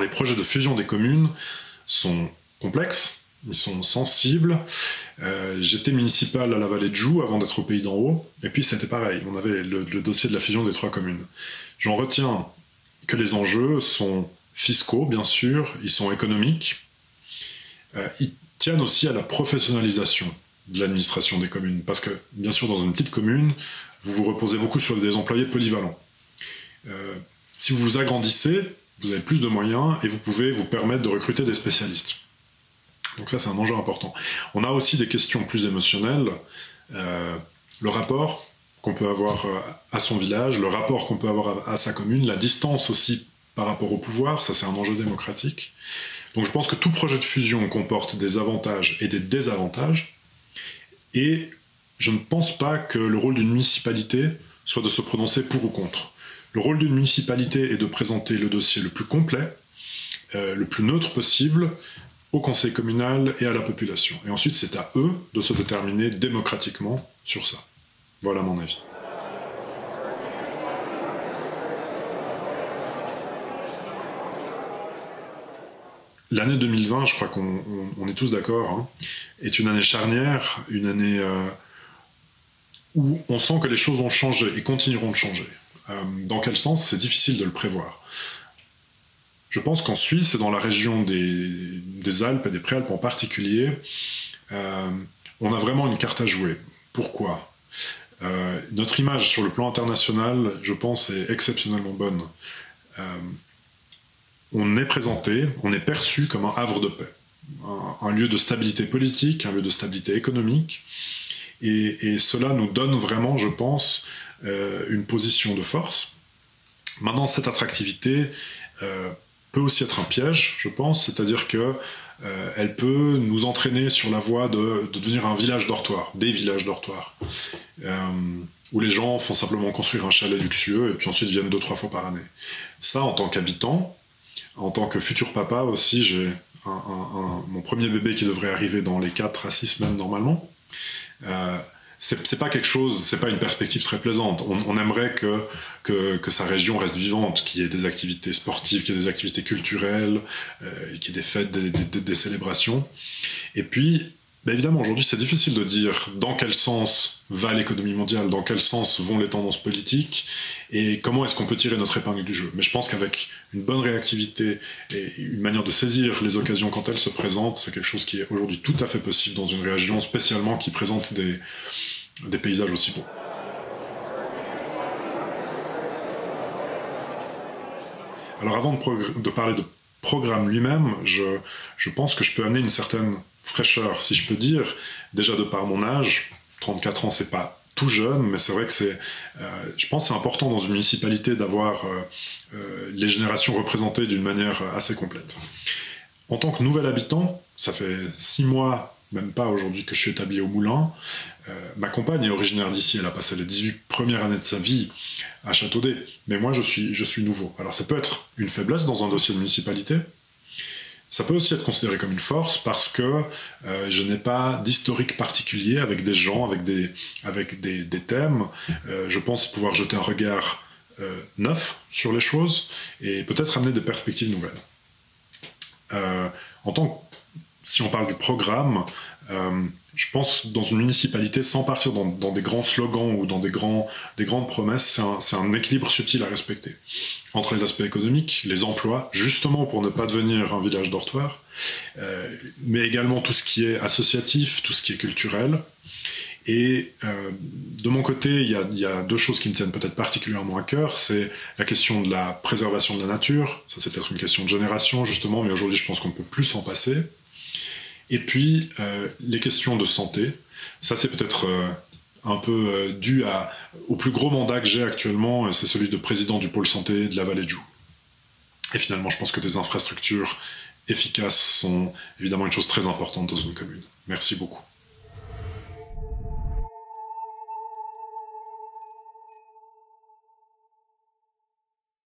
les projets de fusion des communes sont complexes, ils sont sensibles. J'étais municipal à la vallée de Joux avant d'être au Pays d'en Haut, et puis c'était pareil, on avait le dossier de la fusion des 3 communes. J'en retiens que les enjeux sont fiscaux, bien sûr, ils sont économiques, ils tiennent aussi à la professionnalisation de l'administration des communes, parce que, bien sûr, dans une petite commune, vous vous reposez beaucoup sur des employés polyvalents. Si vous vous agrandissez, vous avez plus de moyens et vous pouvez vous permettre de recruter des spécialistes. Donc ça, c'est un enjeu important. On a aussi des questions plus émotionnelles. Le rapport qu'on peut avoir à son village, le rapport qu'on peut avoir à sa commune, la distance aussi par rapport au pouvoir, ça c'est un enjeu démocratique. Donc je pense que tout projet de fusion comporte des avantages et des désavantages, et je ne pense pas que le rôle d'une municipalité soit de se prononcer pour ou contre. Le rôle d'une municipalité est de présenter le dossier le plus complet, le plus neutre possible, au conseil communal et à la population. Et ensuite, c'est à eux de se déterminer démocratiquement sur ça. Voilà mon avis. L'année 2020, je crois qu'on est tous d'accord, hein, est une année charnière, une année où on sent que les choses ont changé et continueront de changer. Dans quel sens? C'est difficile de le prévoir. Je pense qu'en Suisse et dans la région des Alpes et des Préalpes en particulier, on a vraiment une carte à jouer. Pourquoi? Notre image sur le plan international, je pense, est exceptionnellement bonne. On est présenté, on est perçu comme un havre de paix, un lieu de stabilité politique, un lieu de stabilité économique, et cela nous donne vraiment, je pense, une position de force. Maintenant, cette attractivité peut aussi être un piège, je pense, c'est-à-dire qu'elle peut nous entraîner sur la voie de devenir un village dortoir, des villages dortoirs, où les gens font simplement construire un chalet luxueux et puis ensuite viennent 2-3 fois par année. Ça, en tant qu'habitant, en tant que futur papa aussi, j'ai mon premier bébé qui devrait arriver dans les 4 à 6 semaines normalement. C'est pas quelque chose, c'est pas une perspective très plaisante. On aimerait que sa région reste vivante, qu'il y ait des activités sportives, qu'il y ait des activités culturelles, qu'il y ait des fêtes, des célébrations. Et puis, évidemment, aujourd'hui, c'est difficile de dire dans quel sens va l'économie mondiale, dans quel sens vont les tendances politiques, et comment est-ce qu'on peut tirer notre épingle du jeu. Mais je pense qu'avec une bonne réactivité et une manière de saisir les occasions quand elles se présentent, c'est quelque chose qui est aujourd'hui tout à fait possible dans une région spécialement qui présente des paysages aussi beaux. Alors avant de parler de programme lui-même, je pense que je peux amener une certaine fraîcheur, si je peux dire, déjà de par mon âge. 34 ans, c'est pas tout jeune, mais c'est vrai que je pense que c'est important dans une municipalité d'avoir les générations représentées d'une manière assez complète. En tant que nouvel habitant, ça fait 6 mois, même pas aujourd'hui, que je suis établi au Moulin. Ma compagne est originaire d'ici, elle a passé les 18 premières années de sa vie à Châteaudet, mais moi je suis nouveau. Alors ça peut être une faiblesse dans un dossier de municipalité, ça peut aussi être considéré comme une force parce que je n'ai pas d'historique particulier avec des gens, avec des thèmes. Je pense pouvoir jeter un regard neuf sur les choses et peut-être amener des perspectives nouvelles. Si on parle du programme, je pense dans une municipalité, sans partir dans des grands slogans ou dans des grandes promesses, c'est un équilibre subtil à respecter entre les aspects économiques, les emplois, justement pour ne pas devenir un village dortoir, mais également tout ce qui est associatif, tout ce qui est culturel. Et de mon côté, il y a 2 choses qui me tiennent peut-être particulièrement à cœur. C'est la question de la préservation de la nature. Ça, c'est peut-être une question de génération, justement, mais aujourd'hui, je pense qu'on ne peut plus s'en passer. Et puis, les questions de santé. Ça, c'est peut-être un peu dû au plus gros mandat que j'ai actuellement, c'est celui de président du pôle santé de la vallée de Joux. Et finalement, je pense que des infrastructures efficaces sont évidemment une chose très importante dans une commune. Merci beaucoup.